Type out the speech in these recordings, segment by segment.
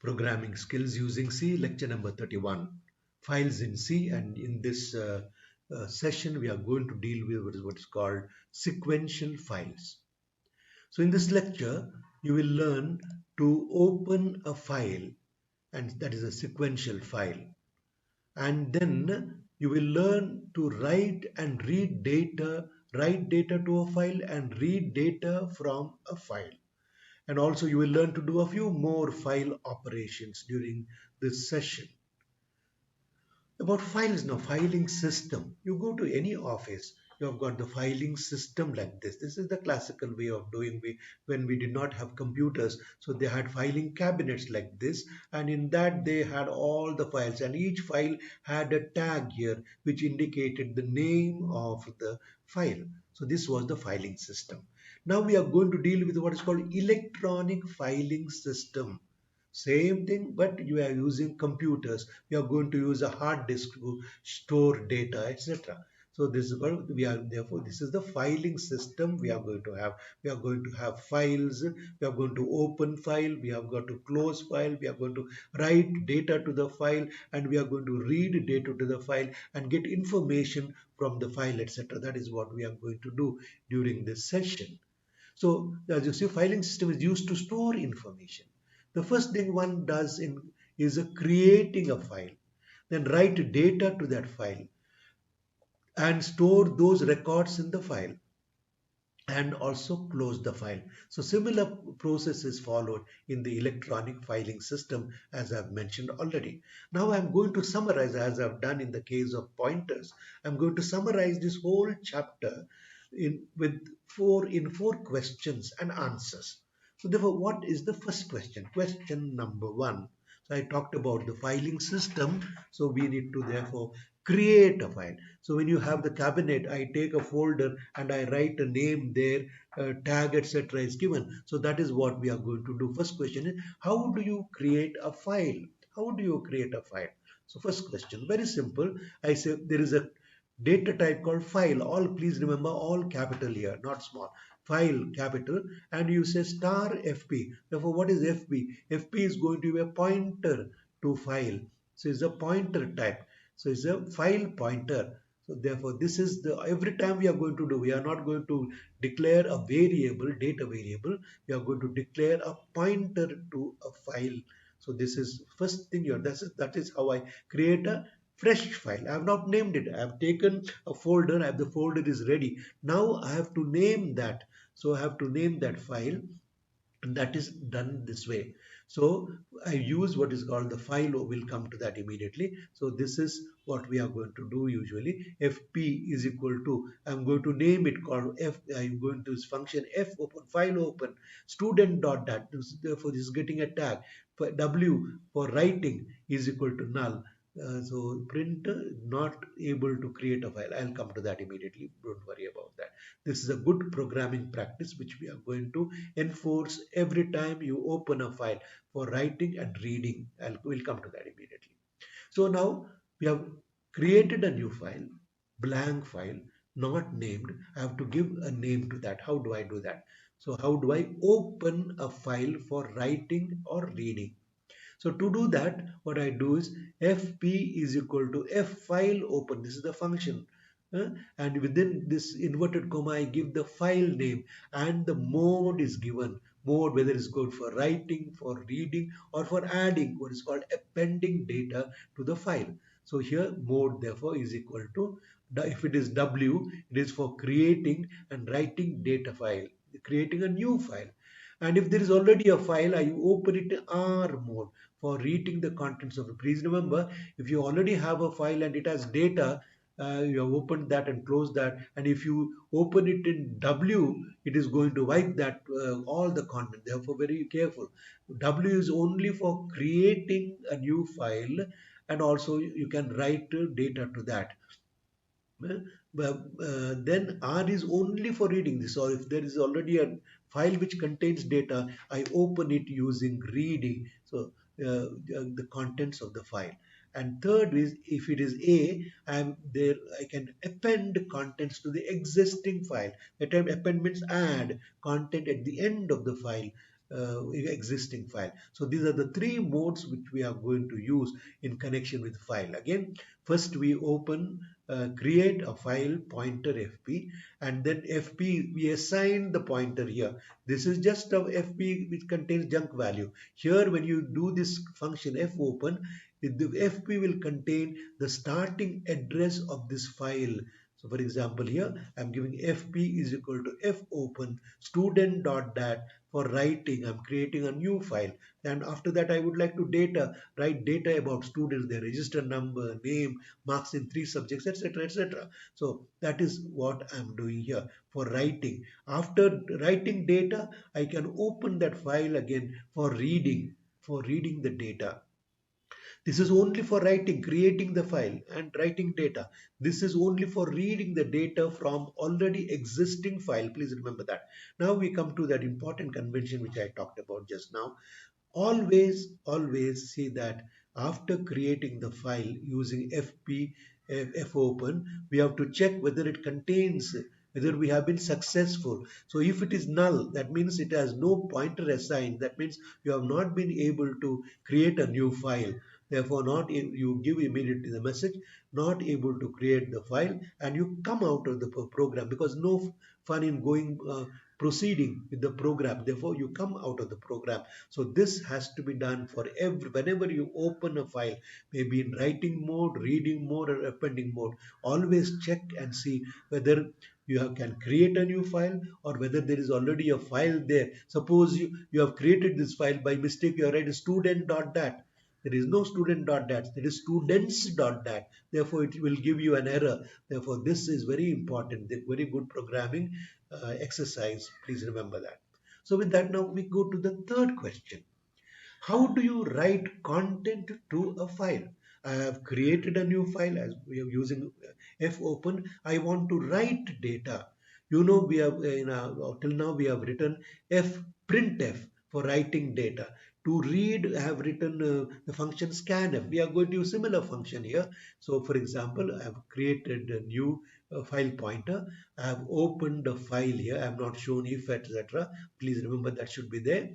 Programming skills using C, lecture number 31, files in C. And in this session we are going to deal with what is called sequential files. So in this lecture you will learn to open a file, and that is a sequential file, and then you will learn to write and read data, write data to a file and read data from a file. And also you will learn to do a few more file operations during this session. About files now, filing system. You go to any office, you have got the filing system like this. This is the classical way of doing when we did not have computers. So they had filing cabinets like this, and in that they had all the files, and each file had a tag here which indicated the name of the file. So this was the filing system. Now we are going to deal with what is called electronic filing system. Same thing, but you are using computers. You are going to use a hard disk to store data, etc. So this is what we are. Therefore, this is the filing system we are going to have. We are going to have files. We are going to open file. We have got to close file. We are going to write data to the file, and we are going to read data to the file and get information from the file, etc. That is what we are going to do during this session. So as you see, filing system is used to store information. The first thing one does is creating a file, then write data to that file and store those records in the file, and also close the file. So similar process is followed in the electronic filing system, as I've mentioned already. Now I'm going to summarize, as I've done in the case of pointers. I'm going to summarize this whole chapter with four questions and answers. So therefore, what is the first question? Question number one. So I talked about the filing system. So we need to therefore create a file. So when you have the cabinet, I take a folder and I write a name there, tag, etc. is given. So that is what we are going to do. First question is, how do you create a file? How do you create a file? So first question, very simple. I say there is a data type called file. All, please remember, all capital here, not small. File capital, and you say star FP. Therefore, what is FP? FP is going to be a pointer to file. So it's a pointer type. So it's a file pointer. So therefore, this is the every time we are going to do. We are not going to declare a variable, data variable. We are going to declare a pointer to a file. So this is first thing here. That is how I create a fresh file. I have not named it. I have taken a folder. The folder is ready. Now I have to name that. So I have to name that file, and that is done this way. So I use what is called the file. We'll come to that immediately. So this is what we are going to do usually. FP is equal to, I'm going to name it called F. I'm going to use function F open, file open, student dot that. Therefore this is getting a tag. For W for writing is equal to null. So print not able to create a file. I'll come to that immediately. Don't worry about that. This is a good programming practice which we are going to enforce every time you open a file for writing and reading. We'll come to that immediately. So now we have created a new file, blank file, not named. I have to give a name to that. How do I do that? So how do I open a file for writing or reading? So to do that, what I do is fp is equal to f file open. This is the function. And within this inverted comma, I give the file name, and the mode is given. Mode, whether it's good for writing, for reading, or for adding what is called appending data to the file. So here mode therefore is equal to, if it is W, it is for creating and writing data file, creating a new file. And if there is already a file, I open it in R mode for reading the contents of it. Please remember, if you already have a file and it has data, you have opened that and closed that. And if you open it in W, it is going to wipe that all the content. Therefore, very careful. W is only for creating a new file, and also you can write data to that. Then R is only for reading this, or if there is already a file which contains data, I open it using reading, so the contents of the file. And third is, if it is A, I can append contents to the existing file. That time append means add content at the end of the file. existing file. So these are the three modes which we are going to use in connection with file. Again, first we open, create a file pointer fp, and then fp we assign the pointer here. This is just a fp which contains junk value. Here when you do this function fopen, the fp will contain the starting address of this file. So for example, here I'm giving fp is equal to fopen student.dat. For writing, I'm creating a new file. And after that, I would like to write data about students, their register number, name, marks in 3 subjects, etc., etc. So that is what I'm doing here for writing. After writing data, I can open that file again for reading the data. This is only for writing, creating the file and writing data. This is only for reading the data from already existing file. Please remember that. Now we come to that important convention which I talked about just now. Always see that after creating the file using fopen, we have to check whether it contains, whether we have been successful. So if it is null, that means it has no pointer assigned. That means you have not been able to create a new file. Therefore, you give immediately the message, not able to create the file, and you come out of the program, because no fun in going proceeding with the program. Therefore, you come out of the program. So this has to be done for whenever you open a file, maybe in writing mode, reading mode, or appending mode. Always check and see whether can create a new file or whether there is already a file there. Suppose you have created this file by mistake, you have written student.dat. There is no student.dat, there is students.dat. Therefore, it will give you an error. Therefore, this is very important, very good programming exercise. Please remember that. So with that, now we go to the third question. How do you write content to a file? I have created a new file as we are using fopen. I want to write data. You know, we have till now we have written fprintf for writing data. To read, I have written the function scanf. We are going to use similar function here. So, for example, I have created a new file pointer. I have opened the file here. I have not shown if, etc. Please remember that should be there.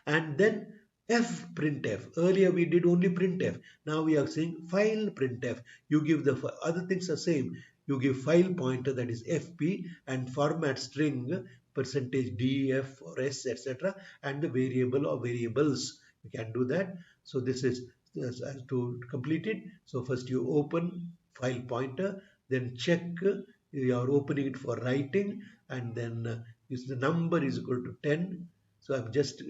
And then fprintf. Earlier we did only printf. Now we are saying file printf. You give the other things are same. You give file pointer, that is fp, and format string percentage def or s, etc., and the variable or variables. You can do that. So this is to complete it. So first you open file pointer, then check you are opening it for writing, and then use the number is equal to 10. So I'm just,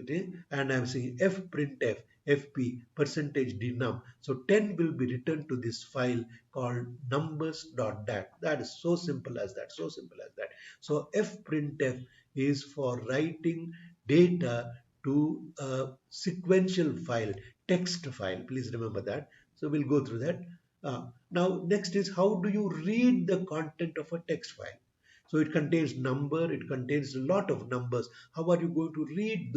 and I'm saying fprintf fp percentage denum. So 10 will be returned to this file called numbers.dat. That is so simple as that. So simple as that. So fprintf is for writing data to a sequential file, text file. Please remember that. So we'll go through that. Now next is, how do you read the content of a text file? So it contains number, it contains a lot of numbers. How are you going to read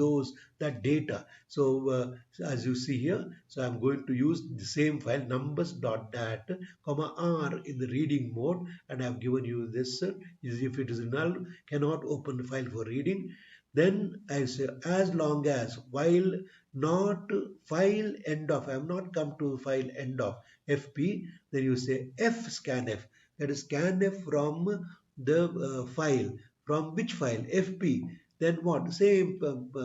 that data? So as you see here, so I'm going to use the same file numbers.dat, comma r in the reading mode, and I've given you this. If it is null, cannot open the file for reading. Then I say, as long as, while not file end of, I have not come to file end of fp, then you say fscanf, that is scanf from the file. From which file? fp. Then what? Same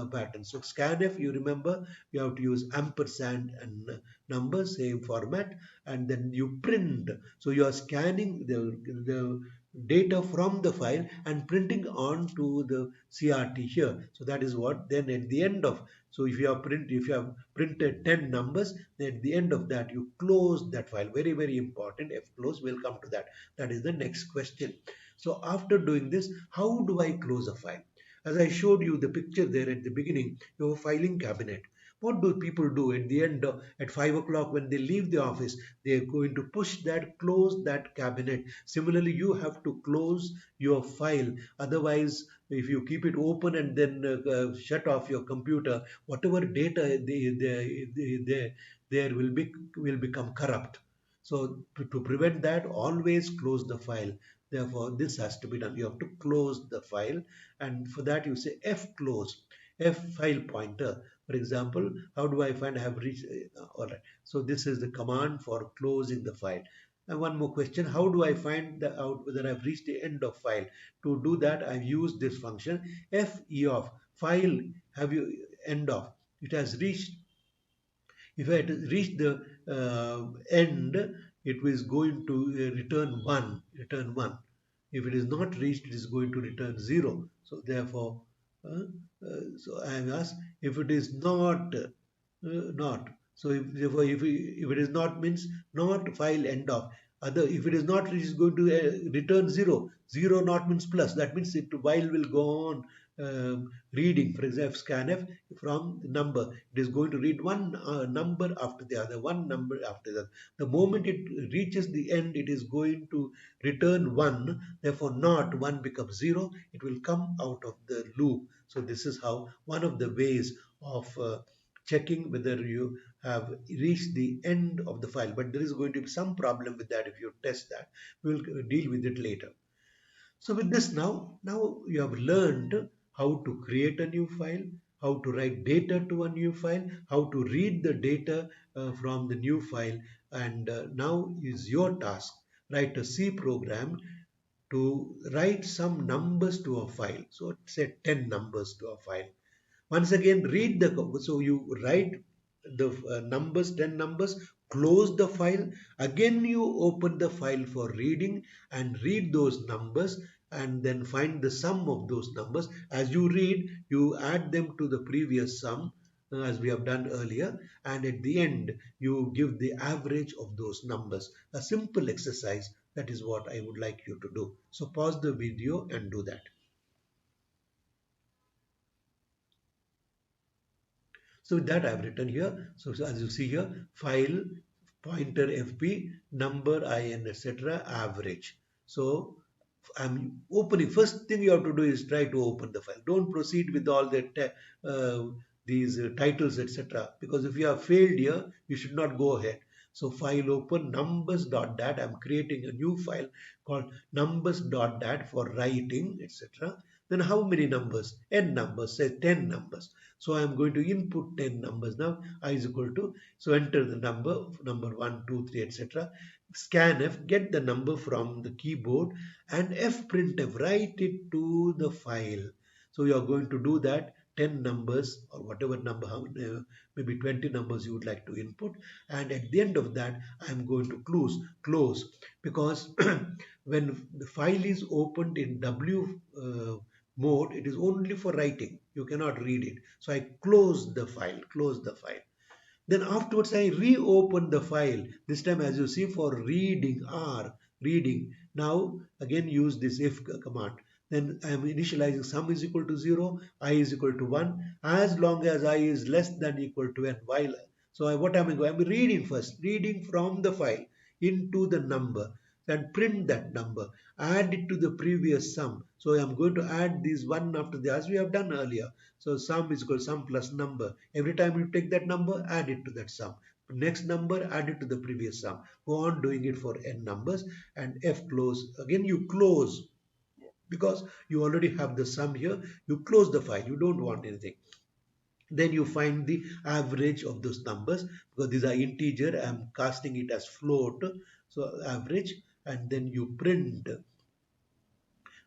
pattern. So scanf, you remember, you have to use ampersand and number, same format, and then you print. So you are scanning the data from the file and printing onto the CRT here. So that is what. Then at the end of, so if you have printed 10 numbers, then at the end of that you close that file. Very, very important. F close, we'll come to that. That is the next question. So after doing this, how do I close a file? As I showed you the picture there at the beginning, you have a filing cabinet. What do people do at the end at 5 o'clock when they leave the office? They are going to close that cabinet. Similarly, you have to close your file. Otherwise, if you keep it open and then shut off your computer, whatever data there will become corrupt. So to prevent that, always close the file. Therefore, this has to be done. You have to close the file, and for that you say fclose. F file pointer. For example, how do I find I have reached? All right. So this is the command for closing the file. And one more question: how do I find out whether I've reached the end of file? To do that, I've used this function fe of file. Have you end of? It has reached. If I had reached the end, it is going to return 1. Return 1. If it is not reached, it is going to return 0. So therefore, uh, so I am asked if it is not. So if, therefore, if it is not means not file end of. Other, if it is not, it is going to return 0. 0 not means plus. That means it while will go on reading. For example, scanf from the number. It is going to read one number after the other, one number after the other. The moment it reaches the end, it is going to return 1. Therefore, not 1 becomes 0. It will come out of the loop. So this is how one of the ways of checking whether you have reached the end of the file. But there is going to be some problem with that if you test that. We will deal with it later. So with this now you have learned how to create a new file, how to write data to a new file, how to read the data from the new file, and now is your task. Write a C program to write some numbers to a file. So say 10 numbers to a file. Once again, read the so you write the numbers, 10 numbers, close the file. Again, you open the file for reading and read those numbers and then find the sum of those numbers. As you read, you add them to the previous sum as we have done earlier, and at the end, you give the average of those numbers. A simple exercise. That is what I would like you to do. So pause the video and do that. So with that I have written here. So as you see here, file, pointer FP, number, IN, etc. average. So I'm opening. First thing you have to do is try to open the file. Don't proceed with all the these titles, etc. Because if you have failed here, you should not go ahead. So file open numbers.dat. I'm creating a new file called numbers.dat for writing, etc. Then how many numbers? N numbers, say 10 numbers. So I am going to input 10 numbers now. I is equal to, so enter the number 1, 2, 3, etc. Scanf, get the number from the keyboard and fprintf, write it to the file. So you are going to do that 10 numbers or whatever number, maybe 20 numbers you would like to input. And at the end of that, I am going to close because when the file is opened in W mode, it is only for writing. You cannot read it. So I close the file. Then afterwards I reopen the file. This time as you see for reading reading. Now again use this if command. Then I am initializing sum is equal to 0, I is equal to 1 as long as I is less than equal to n. While so what am I going? I am reading first, reading from the file into the number and print that number, add it to the previous sum. So I am going to add these one after the as we have done earlier. So sum is equal to sum plus number. Every time you take that number, add it to that sum. Next number, add it to the previous sum. Go on doing it for n numbers and f close. Again you close because you already have the sum here. You close the file. You don't want anything. Then you find the average of those numbers because these are integer. I am casting it as float. So average, and then you print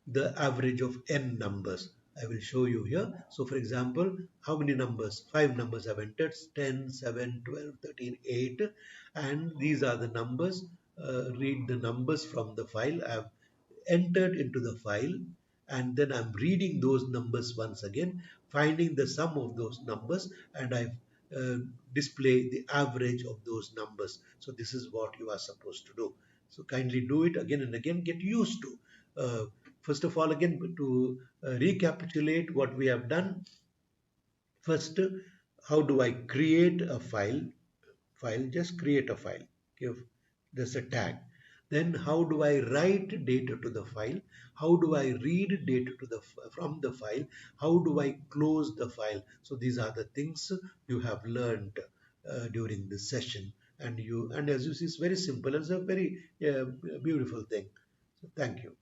the average of n numbers. I will show you here. So for example, how many numbers? 5 numbers I've entered: 10, 7, 12, 13, 8. And these are the numbers. Read the numbers from the file. I've entered into the file and then I'm reading those numbers once again, finding the sum of those numbers, and I display the average of those numbers. So this is what you are supposed to do. So kindly do it again and again, get used to. First of all, again to recapitulate what we have done. First, how do I create a file? Just create a file. Give this a tag. Then how do I write data to the file? How do I read data to the from the file? How do I close the file? So these are the things you have learned during this session, and as you see, it's very simple. It's a very beautiful thing. So thank you.